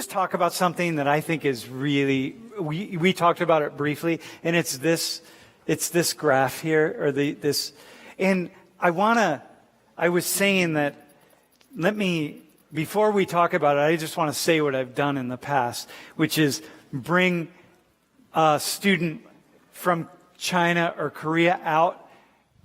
just talk about something that I think is really, we talked about it briefly, and it's this graph here, or this, and I was saying that, before we talk about it, I just want to say what I've done in the past, which is bring a student from China or Korea out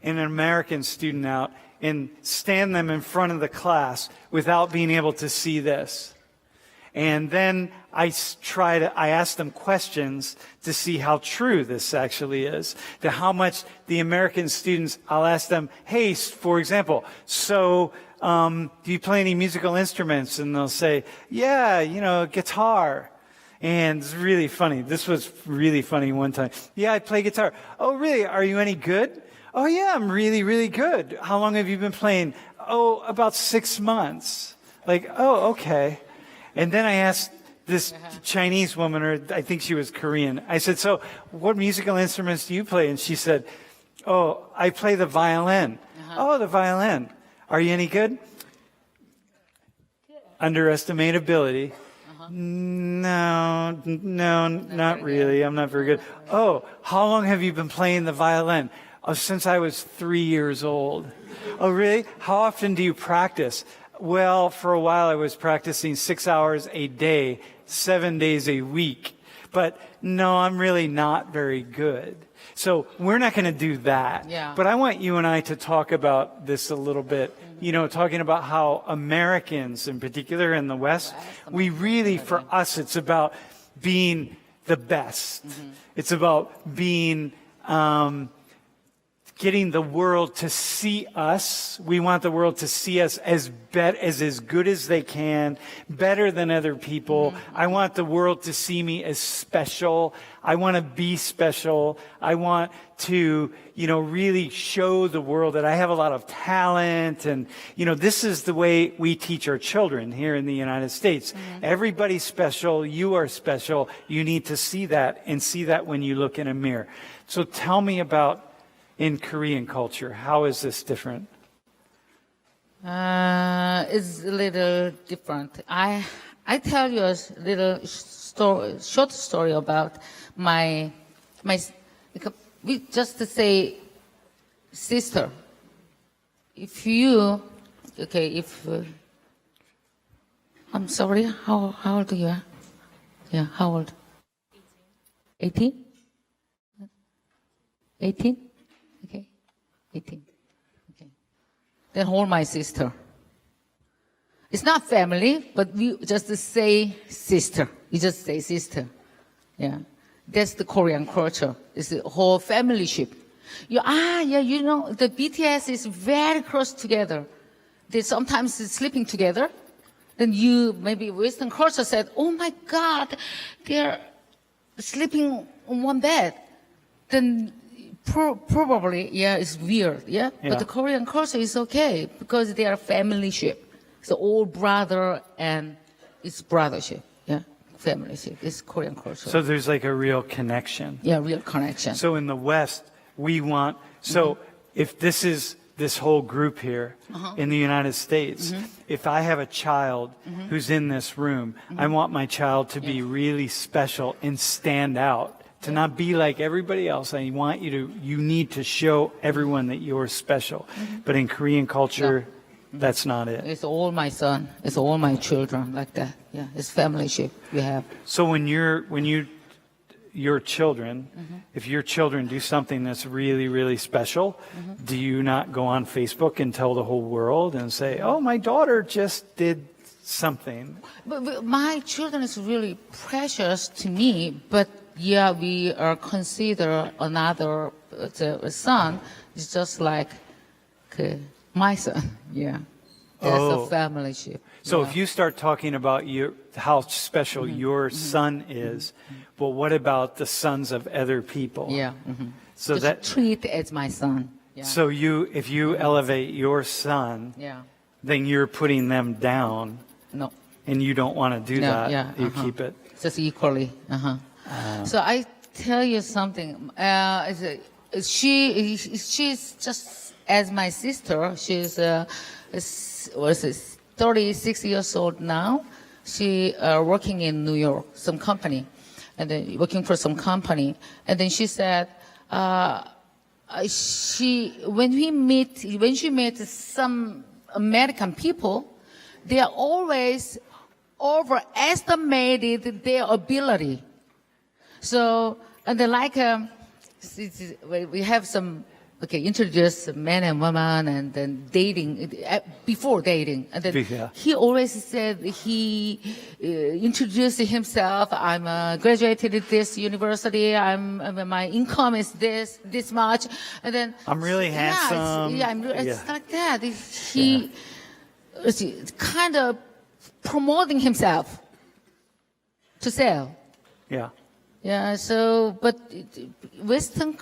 and an American student out and stand them in front of the class without being able to see this. And then I ask them questions to see how true this actually is, to how much the American students, I'll ask them, hey, for example, so do you play any musical instruments? And they'll say, yeah, guitar. And it's really funny. This was really funny one time. Yeah, I play guitar. Oh, really? Are you any good? Oh, yeah, I'm really, really good. How long have you been playing? Oh, about 6 months. Like, oh, okay. And then I asked this Chinese woman, or I think she was Korean. I said, so what musical instruments do you play? And she said, oh, I play the violin. Oh, the violin. Are you any good? Underestimate ability. No, not really. I'm not very good. Oh, how long have you been playing the violin? Oh, since I was 3 years old. Oh, really? How often do you practice? Well, for a while I was practicing 6 hours a day, 7 days a week. But no, I'm really not very good. So we're not going to do that. Yeah. But I want you and I to talk about this a little bit. Talking about how Americans, in particular in the West, we really, for us, it's about being the best. It's about being, getting the world to see us. We want the world to see us as good as they can, better than other people. I want the world to see me as special. I want to be special. I want to, really show the world that I have a lot of talent. And, this is the way we teach our children here in the United States. Everybody's special. You are special. You need to see that, and see that when you look in a mirror. So tell me about, in Korean culture, how is this different? It's a little different. I tell you a little short story about my we just say sister. I'm sorry, how old are you? Yeah, how old? 18? 18? Okay, 18. Okay. Then hold my sister. It's not family, but we just say sister. We just say sister. Yeah. That's the Korean culture. It's the whole familyship. The BTS is very close together. They sometimes sleeping together. Then maybe Western culture said, oh my God, they're sleeping on one bed. Then probably, it's weird, yeah? But the Korean culture is okay because they are familyship. So all brother and it's brothership, yeah? Familyship, it's Korean culture. So there's like a real connection. Yeah, real connection. So in the West, we want, if this is this whole group here in the United States, if I have a child who's in this room, I want my child to be really special and stand out. To not be like everybody else. I want you need to show everyone that you're special. But in Korean culture, that's not it. It's all my son. It's all my children like that. Yeah, it's familyship we have. So when your children, if your children do something that's really, really special, do you not go on Facebook and tell the whole world and say, oh, my daughter just did something? But my children is really precious to me, but yeah, we are consider another son is just like my son. Yeah, that's a familyship. So if you start talking about how special your son is, but what about the sons of other people? Yeah. So just that treat as my son. Yeah. So if you elevate your son, then you're putting them down. No. And you don't want to do that. Yeah. You keep it just equally. So I tell you something. She's just as my sister. She's 36 years old now. She working in New York, some company, and then working for some company. And then she said, when she met some American people, they are always overestimated their ability. So, and then like, we have some, introduce men and women and then dating, before dating. And then he always said he introduced himself. I'm graduated at this university. My income is this much. And then I'm really handsome. It's like that. He kind of promoting himself to sell. Yeah. Yeah, so, but Western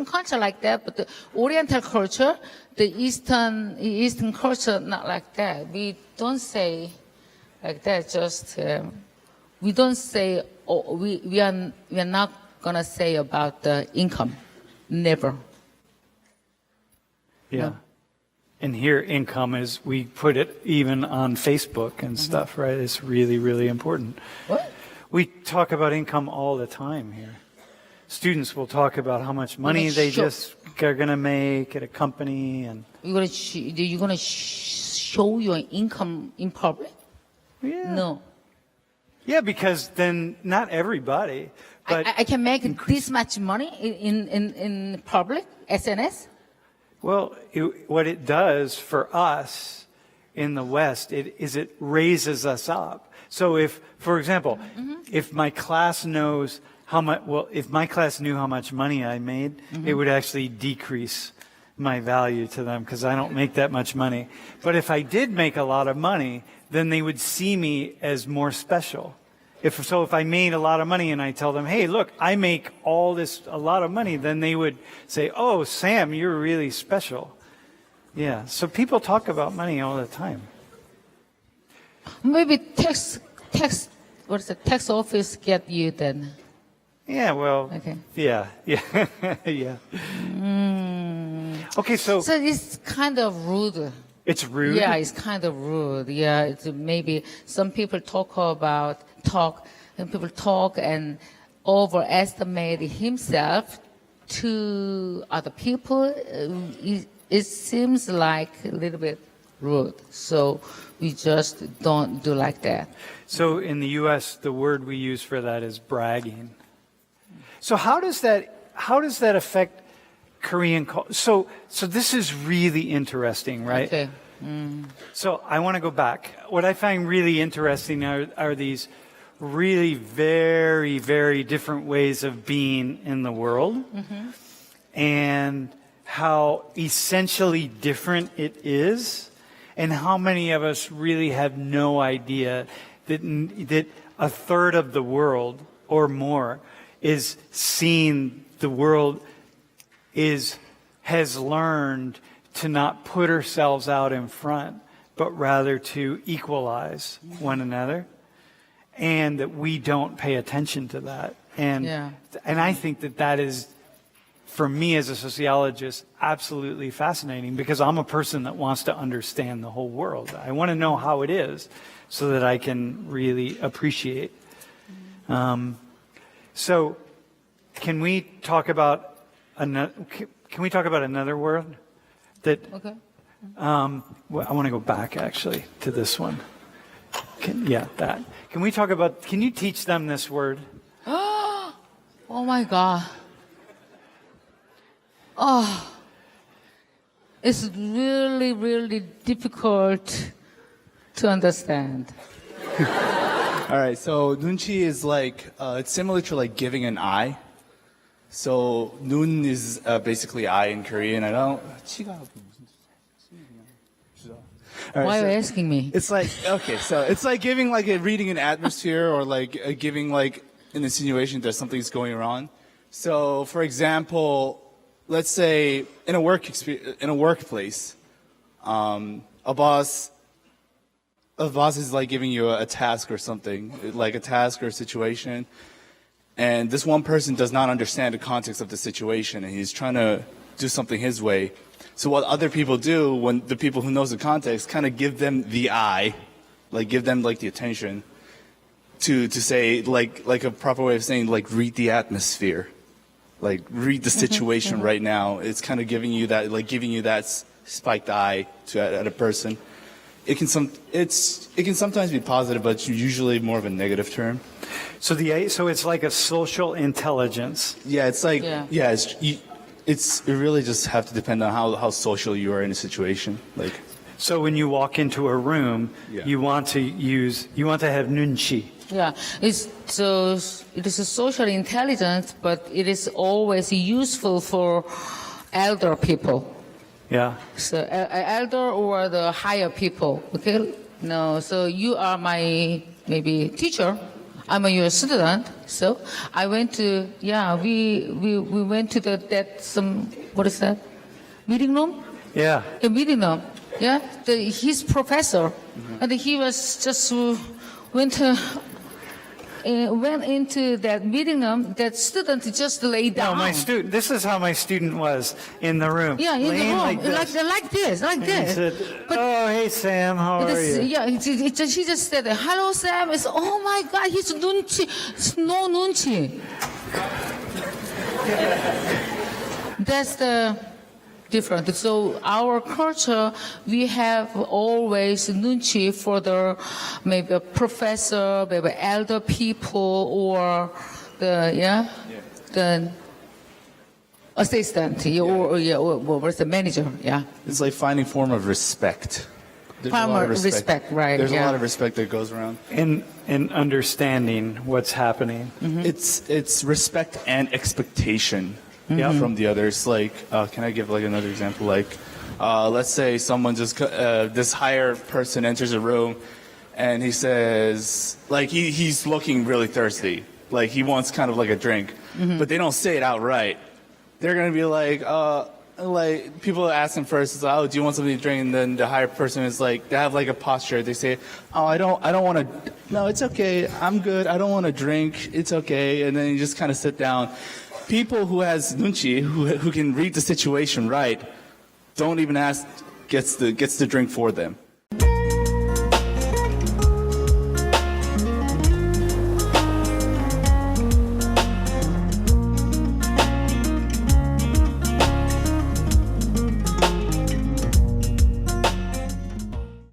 culture like that, but the Oriental culture, the Eastern culture, not like that. We don't say like that, just, we don't say, we are not gonna say about the income. Never. Yeah. No. And here, income is, we put it even on Facebook and stuff, right? It's really, really important. What? We talk about income all the time here. Students will talk about how much money they just are going to make at a company. And you're gonna show your income in public? yeah. No. Yeah, because then not everybody, but I can make this much money in public, SNS? well, what it does for us in the West, it raises us up. So if, for example, if my class knows how much, if my class knew how much money I made, it would actually decrease my value to them because I don't make that much money. But if I did make a lot of money, then they would see me as more special. If I made a lot of money and I tell them, hey, look, I make a lot of money, then they would say, oh, Sam, you're really special. Yeah. So people talk about money all the time. Maybe tax office get you then. Yeah, well, Okay. yeah. Okay, so it's kind of rude. it's rude. Yeah, it's kind of rude. Yeah, it's maybe some people talk and overestimate himself to other people. It seems like a little bit rude. So we just don't do like that. So in the U.S., the word we use for that is bragging. So how does that affect Korean culture? So this is really interesting, right? Okay. So I want to go back. What I find really interesting are these really very, very different ways of being in the world, and how essentially different it is, and how many of us really have no idea that a third of the world or more is seeing the world has learned to not put ourselves out in front, but rather to equalize one another, and that we don't pay attention to that. And I think that is, for me as a sociologist, absolutely fascinating, because I'm a person that wants to understand the whole world. I want to know how it is so that I can really appreciate. So can we talk about another word that Okay. I want to go back actually to this one. That. Can you teach them this word? Oh my God. Oh, it's really, really difficult to understand. All right, so Nunchi is like, it's similar to like giving an eye. So Nun is basically eye in Korean. I don't. All right, Why are so you asking me? it's like, okay, so it's like giving like reading an atmosphere, or like giving like an insinuation that something's going wrong. So for example, let's say in a workplace, a boss is like giving you a task or something, like a task or a situation, and this one person does not understand the context of the situation, and he's trying to do something his way. So what other people do, when the people who knows the context, kind of give them the eye, like give them like the attention to say like a proper way of saying like read the atmosphere, like read the situation right now. It's kind of giving you that spiked eye at a person. It can sometimes be positive, but it's usually more of a negative term. So it's like a social intelligence. Yeah, it's like it really just have to depend on how social you are in a situation. Like, so when you walk into a room, you want to have Nunchi. Yeah, it is a social intelligence, but it is always useful for elder people. Yeah. So elder or the higher people, okay? No, so you are my maybe teacher. I'm your student. So I went to we went to what is that? Meeting room? Yeah. The meeting room. Yeah. His professor, and he was just went into that meeting room. That student just lay down. No, this is how my student was in the room. Yeah, in the room, like this. like this. And he said, "Oh, hey Sam, how are you?" Yeah, he just said, "Hello, Sam." It's, oh my God, he's Nunchi. It's no Nunchi. That's the different. So our culture, we have always Nunchi for the maybe a professor, maybe elder people, or the assistant, or the manager. Yeah. it's like finding form of respect. There's Form of respect, right? There's a lot of respect that goes around. In understanding what's happening. It's respect and expectation from the others. Like, can I give like another example? Like, let's say someone this higher person enters a room, and he says, like he's looking really thirsty, like he wants kind of like a drink, but they don't say it outright. They're gonna be like people ask him first, it's like, oh, do you want something to drink? And then the higher person is like, they have like a posture. They say, oh, I don't want to. No, it's okay. I'm good. I don't want to drink. It's okay. And then you just kind of sit down. People who has Nunchi, who can read the situation right, don't even ask, gets the drink for them.